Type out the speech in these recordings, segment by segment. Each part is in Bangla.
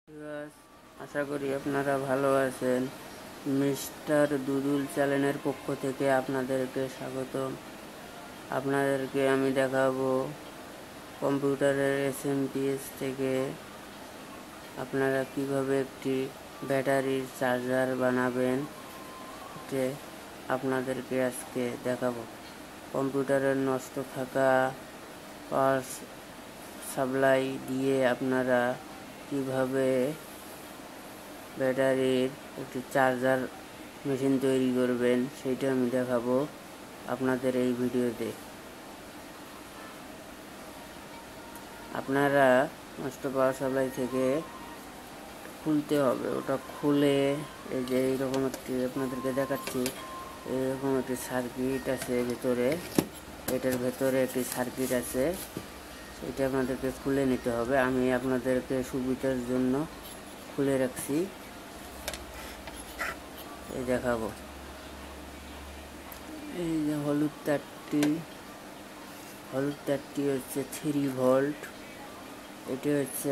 ভিউয়ার্স, আশা করি আপনারা ভালো আছেন। মিস্টার দুদুল চ্যানেলের পক্ষ থেকে আপনাদেরকে স্বাগতম। আপনাদেরকে আমি দেখাবো কম্পিউটারের এসএমপিএস থেকে আপনারা কিভাবে একটি ব্যাটারির চার্জার বানাবেন, এটা আপনাদেরকে আজকে দেখাবো। কম্পিউটারের নষ্ট থাকা পাওয়ার সাপ্লাই দিয়ে আপনারা কিভাবে ব্যাটারির একটি চার্জার মেশিন তৈরি করবেন সেইটা আমি দেখাবো আপনাদের এই ভিডিওতে। আপনারা নষ্ট পাওয়ার সাপ্লাই থেকে খুলতে হবে, ওটা খুলে এই যে এইরকম একটি আপনাদেরকে দেখাচ্ছি, এইরকম একটি সার্কিট আছে ভেতরে, এটার ভেতরে একটি সার্কিট আছে, সেটা আপনাদেরকে খুলে নিতে হবে। আমি আপনাদেরকে সুবিধার জন্য খুলে রাখছি, এই দেখাবো। এই যে হলুদ তারটি হচ্ছে 3 ভোল্ট, এটি হচ্ছে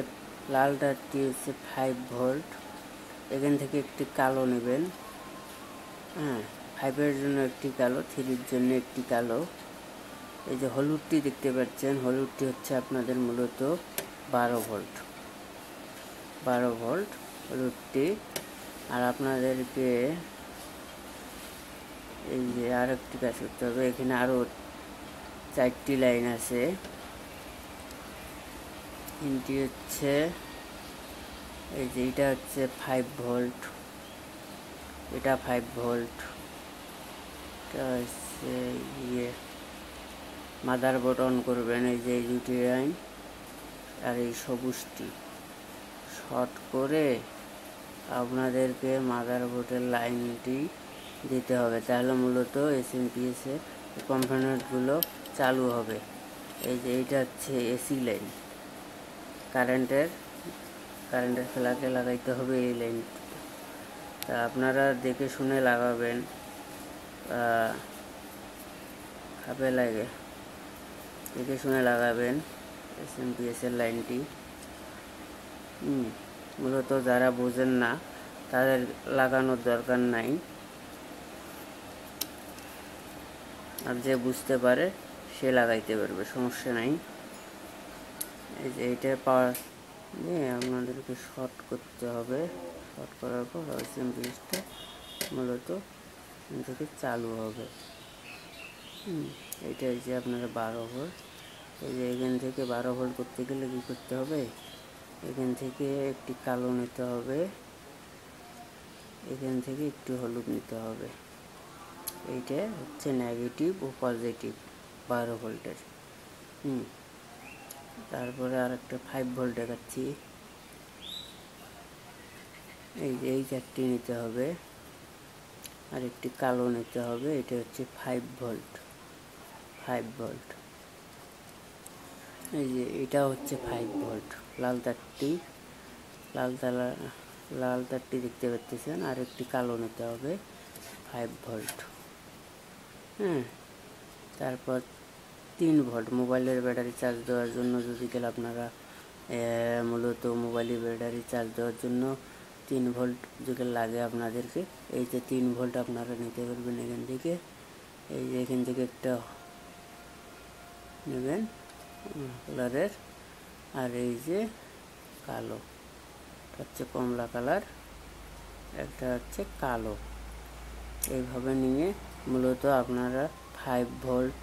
লাল তারটি হচ্ছে 5 ভোল্ট। এখান থেকে একটি কালো নেবেন, 5-এর জন্য একটি কালো, 3-র জন্য একটি কালো। এই যে হলুদটি দেখতে পাচ্ছেন, হলুদটি হচ্ছে আপনাদের মূলত 12 ভোল্ট হলুদটি। আর আপনাদেরকে এই যে আর একটি কাজ করতে হবে, এখানে আরও 4টি লাইন আছে। তিনটি হচ্ছে এই যে এটা হচ্ছে 5 ভোল্ট, এটা 5 ভোল্ট, এটা হচ্ছে মাদারবোর্ড অন করবেন। এই যে এই দুটি লাইন আর এই সবুজটি শর্ট করে আপনাদেরকে মাদারবোর্ডের লাইনটি দিতে হবে, তাহলে মূলত এসএমপিএস এর কম্পোনেন্টগুলো চালু হবে। এই যে এইটা হচ্ছে এসি লাইন, কারেন্টের ফ্ল্যাগে লাগাইতে হবে এই লাইনটি। তা আপনারা দেখে শুনে লাগাবেন, খাপে লাগে দেখে শুনে লাগাবেন এসএমপিএস এর লাইনটি। মূলত যারা বোঝেন না তাদের লাগানোর দরকার নাই, আর যে বুঝতে পারে সে লাগাইতে পারবে, সমস্যা নাই। এই যে এইটা পাওয়ার নিয়ে আপনাদেরকে শর্ট করতে হবে, শর্ট করার পর এসএমপিএসটা মূলত এখান থেকে চালু হবে। এইটা হচ্ছে আপনারা 12 ভোল্ট। এই যে এখান থেকে 12 ভোল্ট করতে গেলে কী করতে হবে, এখান থেকে একটি কালো নিতে হবে, এখান থেকে একটু হলুদ নিতে হবে। এইটা হচ্ছে নেগেটিভ ও পজিটিভ 12 ভোল্টের। তারপরে আর একটা 5 ভোল্ট দেখাচ্ছি, এই যে এই 4টি নিতে হবে, আর একটি কালো নিতে হবে, এটা হচ্ছে 5 ভোল্ট। এই যে এটা হচ্ছে 5 ভোল্ট, লাল তারটি দেখতে পাচ্ছেন, আর একটি কালো নিতে হবে 5 ভোল্ট। তারপর 3 ভোল্ট মোবাইলের ব্যাটারি চার্জ দেওয়ার জন্য, যদি গেলে আপনারা মূলত মোবাইলের ব্যাটারি চার্জ দেওয়ার জন্য 3 ভোল্ট যদি লাগে আপনাদেরকে, এই যে 3 ভোল্ট আপনারা নিতে পারবেন এখান থেকে। এই যে এখান থেকে একটা নেবেন কালারের, আর এই যে কালো হচ্ছে কমলা কালার, একটা হচ্ছে কালো। এইভাবে নিয়ে মূলত আপনারা 5 ভোল্ট,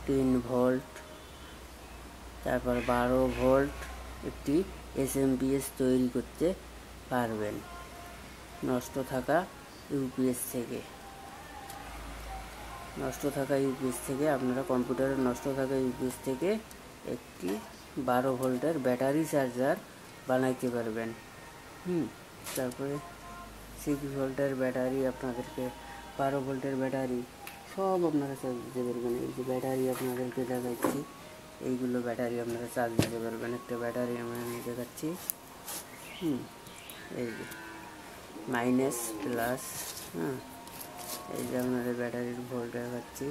3 ভোল্ট, তারপর 12 ভোল্ট একটি এসএমপিএস তৈরি করতে পারবেন নষ্ট থাকা ইউপিএস থেকে। আপনারা কম্পিউটারের নষ্ট থাকা ইউপিএস থেকে একটি 12 ভোল্টের ব্যাটারি চার্জার বানাইতে পারবেন। তারপরে 6 ভোল্টের ব্যাটারি, আপনাদেরকে 12 ভোল্টের ব্যাটারি সব আপনারা চার্জ দিতে পারবেন। এই যে ব্যাটারি আপনাদেরকে দেখাচ্ছি, এইগুলো ব্যাটারি আপনারা চার্জ দিতে পারবেন। একটা ব্যাটারি আমি দেখাচ্ছি, এই যে মাইনাস প্লাস, এই যে আপনাদের ব্যাটারির ভোল্ট দেখাচ্ছি,